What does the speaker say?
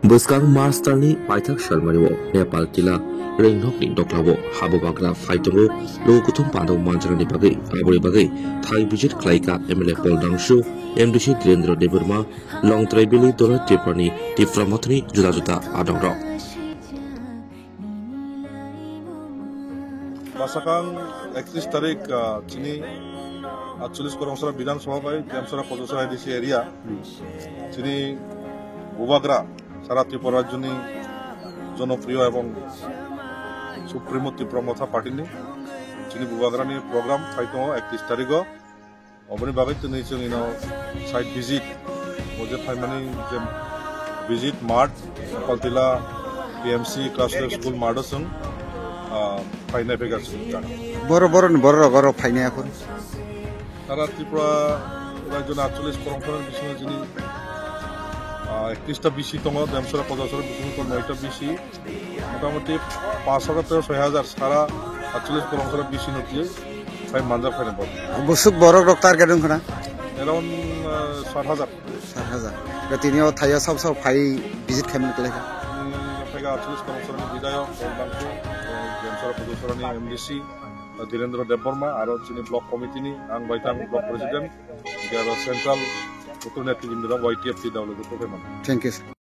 Buskang Marstalni Paitak Shalmariwo, Nepal Tila, Rainhok in Doklavo, Habobagra, Faitolo, Lokutum Pado Manjani Bagay, Aburi Bagay, Thai Bijit Klaika, Emile Paul Dangshu, MDC Direndra Deburma, Long Tribili Dora Tipani, Tiframotni, Judajuta, Adongra. Masakang 31 তারিখ চিনি 48 করমসরা বিধানসভা পাই দেমসরা পদসরা DC area চিনি বুবাগ্রা সারা ত্রিপুরার জন্য জনপ্রিয় এবং supremo Tripura পার্টিনি চিনি বুবাগ্রানি programme ফাইতো 31 তারিখ অবনি বাগৈ তিনি जों इनाव साइट विजिट मोजे फाइमानि जे विजिट मार्ट पालतिला पीएमसी क्लास स्कूल मार्टो जों फाइनाय फैगासिनो बर' फाइनायाखौ सारा त्रिपुरा रायजोनि 48 करमफोरनि बिसिङाव जोंनि 31টা বিসি दङ देमसरा पदसरा बिसिङाव 9টা বিসি মোটামুটি 5,000 থেকে 6,000 সারা 48 करमफोरा बिसि नथियै फाइ मानजा फाइनाय बल बुसुक बर' टारगेट दं खोना एराउन्ड 7,000 तिनियाव थायो सब फाइ भिजिट खालामनो गेलेखा फैगा 48 करमफोरनि बिदायक दांखु देमसरा पदसरानि एमडीसी धीरेन्द्र देबबर्मा आरो जोंनि ब्लक कमिटिनि आं बायथां ब्लक प्रेसिडेन्ट आरो सेन्ट्रेल उत्तर नेतृत्व वाइटिएफ थैंक यू